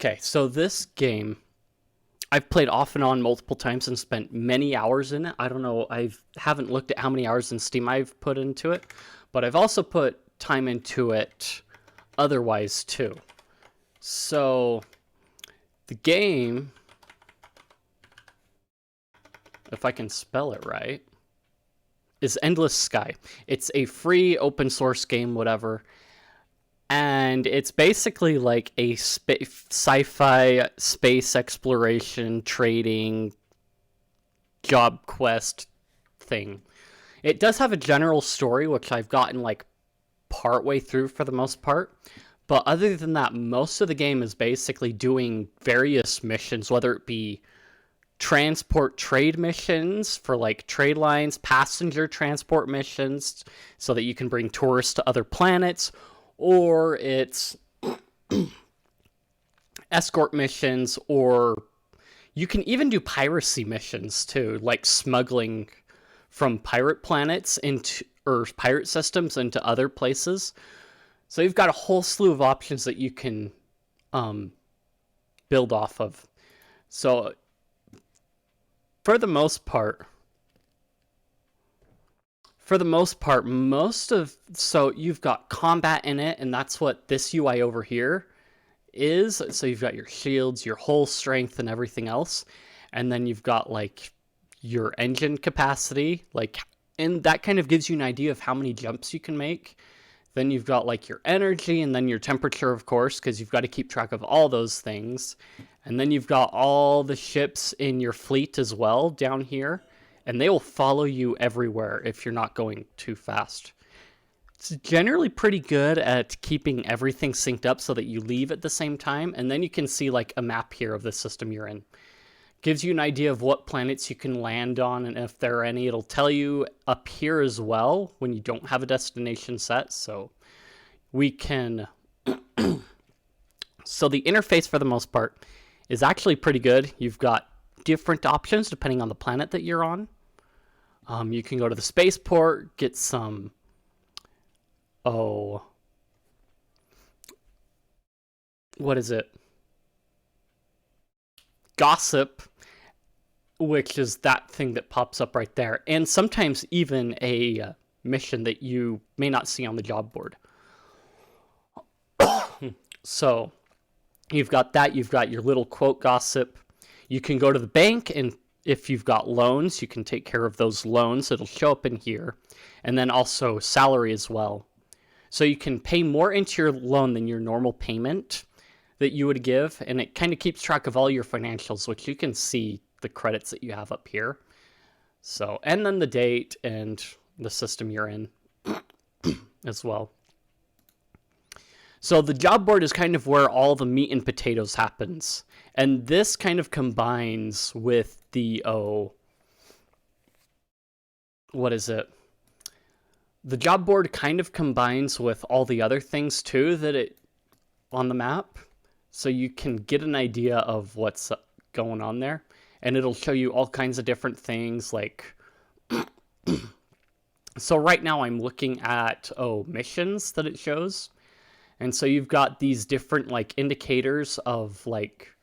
Okay, so this game I've played off and on multiple times and spent many hours in it. I don't know, I haven't looked at how many hours in Steam I've put into it, but I've also put time into it otherwise too. So the game, if I can spell it right, is Endless Sky. It's a free open source game, whatever. And it's basically like a sci-fi space exploration trading job quest thing. It does have a general story, which I've gotten like partway through for the most part. But other than that, most of the game is basically doing various missions, whether it be transport trade missions for like trade lines, passenger transport missions so that you can bring tourists to other planets, or it's escort missions, or you can even do piracy missions too, like smuggling from pirate planets into or pirate systems into other places. So you've got a whole slew of options that you can build off of. So for the most part, so you've got combat in it, and that's what this UI over here is. So you've got your shields, your whole strength, and everything else. And then you've got like your engine capacity, and that kind of gives you an idea of how many jumps you can make. Then you've got like your energy, and then your temperature, of course, because you've got to keep track of all those things. And then you've got all the ships in your fleet as well down here, and they will follow you everywhere if you're not going too fast. It's generally pretty good at keeping everything synced up so that you leave at the same time, and then you can see like a map here of the system you're in. Gives you an idea of what planets you can land on, and if there are any, it'll tell you up here as well when you don't have a destination set. So we can so the interface for the most part is actually pretty good. You've got different options depending on the planet that you're on. You can go to the spaceport, get some what is it? Gossip, which is that thing that pops up right there, and sometimes even a mission that you may not see on the job board. So you've got that, you've got your little quote gossip. You can go to the bank, and if you've got loans, you can take care of those loans. It'll show up in here. And then also salary as well. So you can pay more into your loan than your normal payment that you would give, and it kind of keeps track of all your financials, which you can see the credits that you have up here. So, and then the date and the system you're in as well. So the job board is kind of where all the meat and potatoes happens. And this kind of combines with the, what is it? The job board kind of combines with all the other things too that it on the map. So you can get an idea of what's going on there. And it'll show you all kinds of different things like... So right now I'm looking at, missions that it shows. And so you've got these different like indicators of like,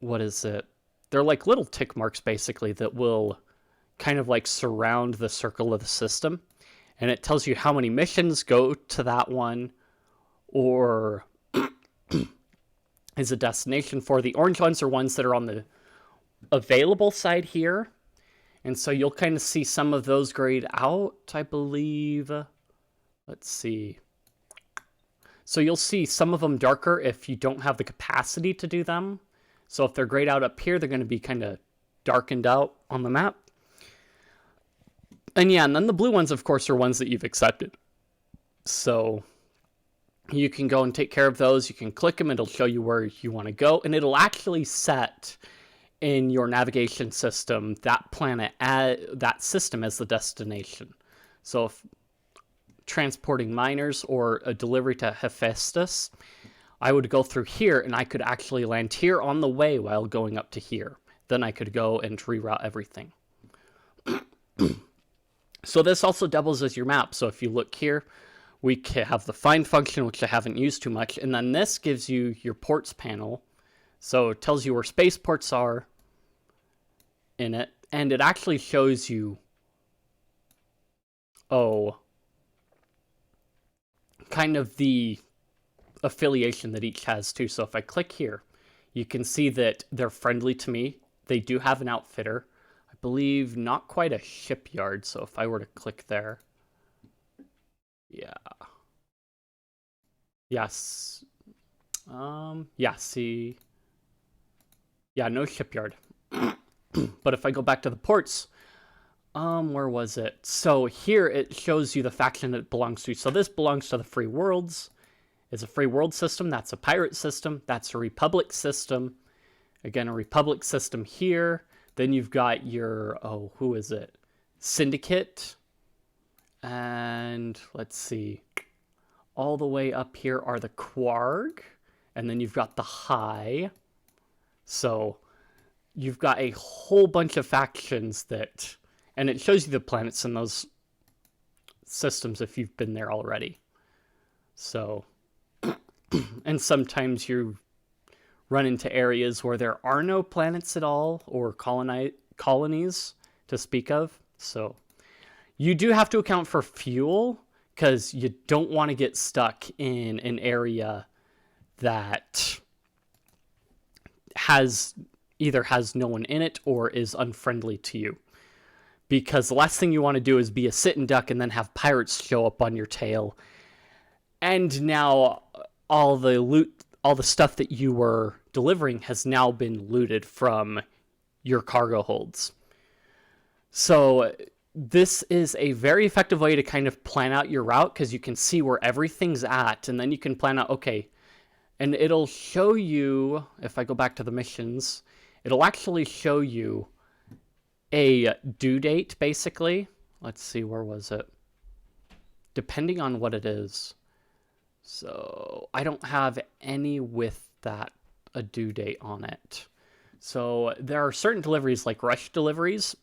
what is it? They're like little tick marks basically that will kind of like surround the circle of the system. And it tells you how many missions go to that one or is a destination for. The orange ones are ones that are on the available side here. And so you'll kind of see some of those grayed out, I believe. Let's see. So you'll see some of them darker if you don't have the capacity to do them. So if they're grayed out up here, they're going to be kind of darkened out on the map. And yeah, and then the blue ones, of course, are ones that you've accepted. So you can go and take care of those. You can click them. It'll show you where you want to go. And it'll actually set in your navigation system that planet, that system as the destination. So if transporting miners or a delivery to Hephaestus, I would go through here and I could actually land here on the way while going up to here. Then I could go and reroute everything. So this also doubles as your map. So if you look here, We can have the find function, which I haven't used too much. And then this gives you your ports panel. So it tells you where spaceports are in it. And it actually shows you, kind of the affiliation that each has too. So if I click here, you can see that they're friendly to me. They do have an outfitter. I believe not quite a shipyard. So if I were to click there, yeah. Yes. Yeah, see. Yeah, no shipyard. But if I go back to the ports, where was it? So here it shows you the faction it belongs to. So this belongs to the Free Worlds. It's a Free World system. That's a pirate system. That's a Republic system. Again, a Republic system here. Then you've got your, who is it? Syndicate. And let's see. All the way up here are the Quarg. And then you've got the High. So you've got a whole bunch of factions that, and it shows you the planets in those systems if you've been there already. So, and sometimes you run into areas where there are no planets at all or colonies to speak of. So you do have to account for fuel because you don't want to get stuck in an area that either has no one in it or is unfriendly to you. Because the last thing you want to do is be a sitting duck and then have pirates show up on your tail. And now all the loot, all the stuff that you were delivering has now been looted from your cargo holds. So this is a very effective way to kind of plan out your route because you can see where everything's at, and then you can plan out, okay, and it'll show you, if I go back to the missions, it'll actually show you a due date, basically. Let's see, where was it? Depending on what it is. So I don't have any with that, a due date on it. So there are certain deliveries, like rush deliveries,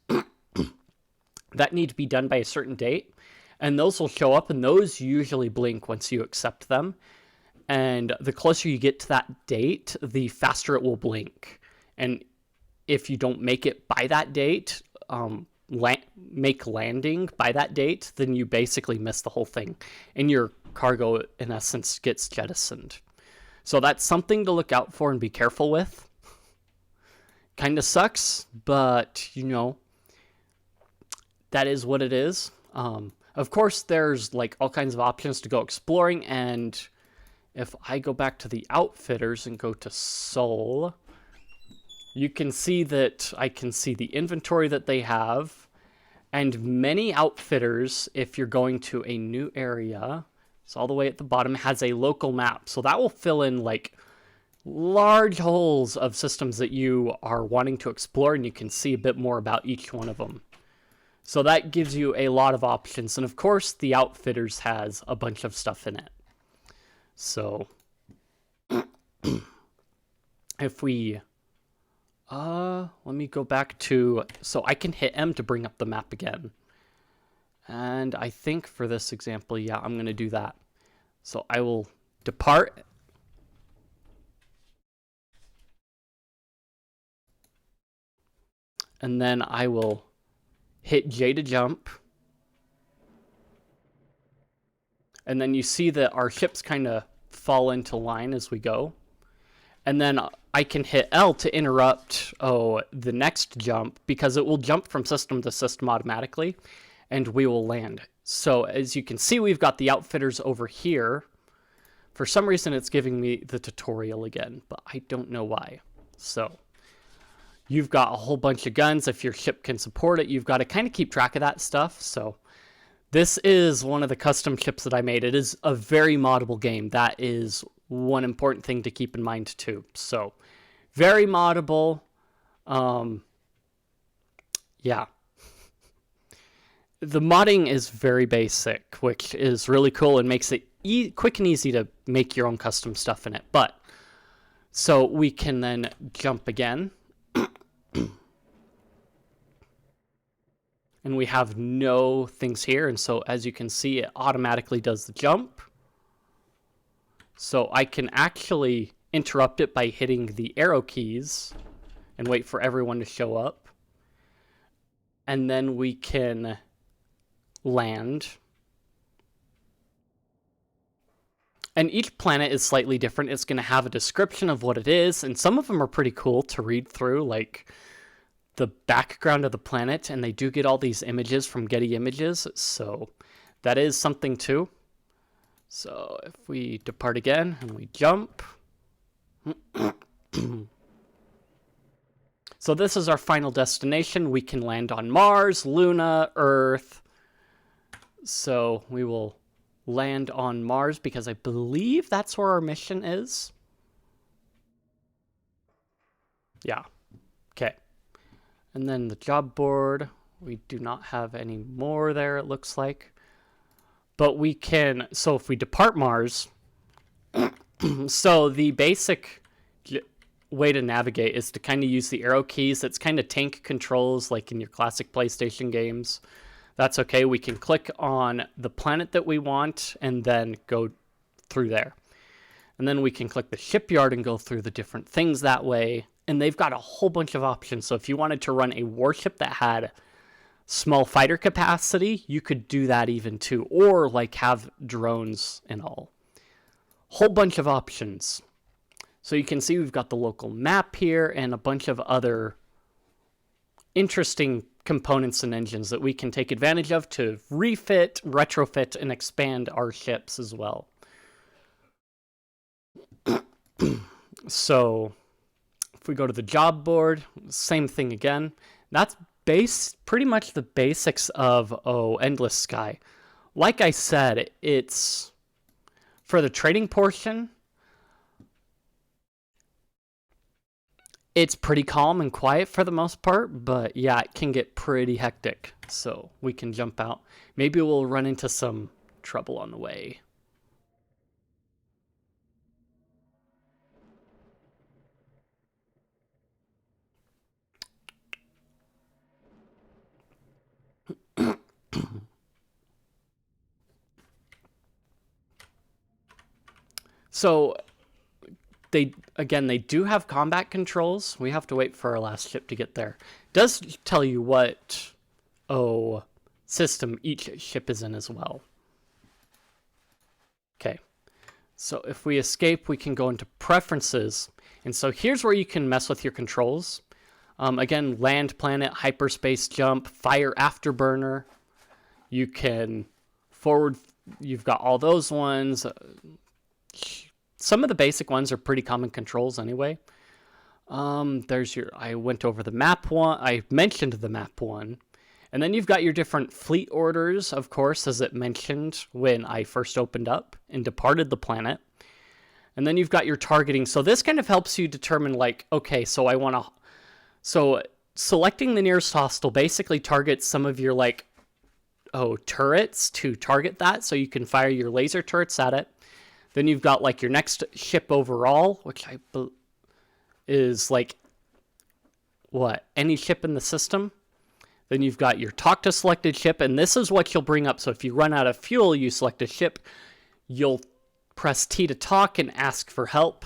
that need to be done by a certain date. And those will show up, and those usually blink once you accept them. And the closer you get to that date, the faster it will blink. And if you don't make it by that date, make landing by that date, then you basically miss the whole thing. And your cargo, in essence, gets jettisoned. So that's something to look out for and be careful with. Kind of sucks, but, you know, that is what it is. Of course, there's like all kinds of options to go exploring, and if I go back to the outfitters and go to Seoul, you can see that I can see the inventory that they have, and many outfitters, if you're going to a new area, it's all the way at the bottom, has a local map. So that will fill in like large holes of systems that you are wanting to explore, and you can see a bit more about each one of them. So that gives you a lot of options. And of course, the outfitters has a bunch of stuff in it. So if we, let me go back to, so I can hit M to bring up the map again. And I think for this example, yeah, I'm going to do that. So I will depart. And then I will hit J to jump. And then you see that our ships kind of fall into line as we go. And then I can hit L to interrupt the next jump, because it will jump from system to system automatically, and we will land. So as you can see, we've got the outfitters over here. For some reason, it's giving me the tutorial again, but I don't know why. So you've got a whole bunch of guns. If your ship can support it, you've got to kind of keep track of that stuff. So this is one of the custom ships that I made. It is a very moddable game. That is one important thing to keep in mind too. So very moddable. Yeah. The modding is very basic, which is really cool and makes it quick and easy to make your own custom stuff in it. But so we can then jump again. and we have no things here. And so as you can see, it automatically does the jump. So I can actually interrupt it by hitting the arrow keys and wait for everyone to show up. And then we can land. And each planet is slightly different. It's going to have a description of what it is, and some of them are pretty cool to read through, like the background of the planet, and they do get all these images from Getty Images, so that is something too. So if we depart again and we jump. So this is our final destination. We can land on Mars, Luna, Earth. So we will land on Mars because I believe that's where our mission is. Yeah. Okay. And then the job board. We do not have any more there, it looks like. But we can, so if we depart Mars, so the basic way to navigate is to kind of use the arrow keys. It's kind of tank controls like in your classic PlayStation games. That's okay. We can click on the planet that we want and then go through there. And then we can click the shipyard and go through the different things that way. And they've got a whole bunch of options. So if you wanted to run a warship that had small fighter capacity, you could do that even too. Or like have drones and all. Whole bunch of options. So you can see we've got the local map here and a bunch of other interesting components and engines that we can take advantage of to refit, retrofit, and expand our ships as well. So if we go to the job board, same thing again. That's pretty much the basics of Endless Sky. Like I said, it's for the trading portion. It's pretty calm and quiet for the most part, but yeah, it can get pretty hectic. So we can jump out. Maybe we'll run into some trouble on the way. So they do have combat controls. We have to wait for our last ship to get there. It does tell you what system each ship is in as well. Okay. So if we escape, we can go into preferences. And so here's where you can mess with your controls. Again, land, planet, hyperspace jump, fire afterburner. You can forward, you've got all those ones. Some of the basic ones are pretty common controls anyway. I went over the map one. I mentioned the map one. And then you've got your different fleet orders, of course, as it mentioned when I first opened up and departed the planet. And then you've got your targeting. So this kind of helps you determine like, okay, so I want to... So selecting the nearest hostile basically targets some of your like, turrets to target that. So you can fire your laser turrets at it. Then you've got like your next ship overall, which is like, any ship in the system. Then you've got your talk to selected ship, and this is what you'll bring up. So if you run out of fuel, you select a ship, you'll press T to talk and ask for help.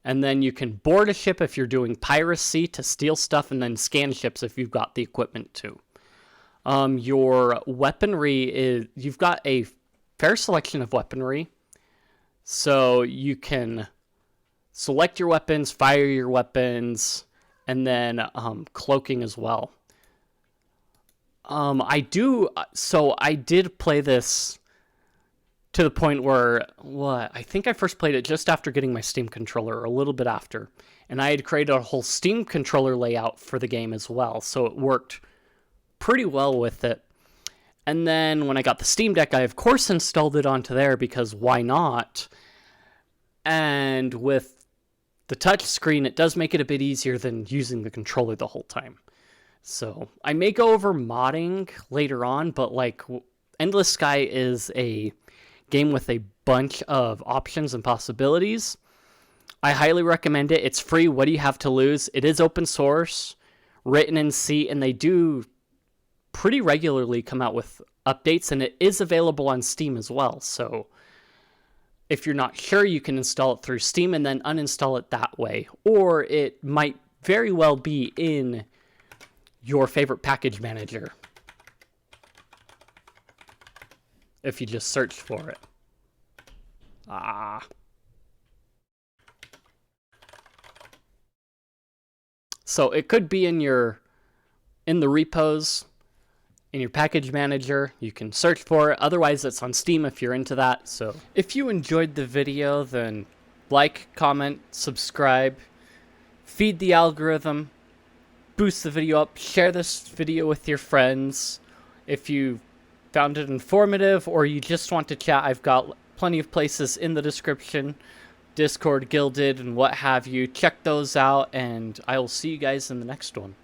And then you can board a ship if you're doing piracy to steal stuff, and then scan ships if you've got the equipment too. Your weaponry you've got a fair selection of weaponry. So you can select your weapons, fire your weapons, and then cloaking as well. I did play this to the point where, I think I first played it just after getting my Steam controller, or a little bit after. And I had created a whole Steam controller layout for the game as well, so it worked pretty well with it. And then when I got the Steam Deck, I of course installed it onto there because why not? And with the touch screen, it does make it a bit easier than using the controller the whole time. So I may go over modding later on, but like Endless Sky is a game with a bunch of options and possibilities. I highly recommend it. It's free. What do you have to lose? It is open source, written in C, and they do pretty regularly come out with updates, and it is available on Steam as well. So if you're not sure, you can install it through Steam and then uninstall it that way. Or it might very well be in your favorite package manager if you just search for it. So it could be in the repos, in your package manager. You can search for it. Otherwise, it's on Steam if you're into that. So if you enjoyed the video, then like, comment, subscribe, feed the algorithm, boost the video up, share this video with your friends. If you found it informative or you just want to chat, I've got plenty of places in the description, Discord, Guilded, and what have you. Check those out, and I will see you guys in the next one.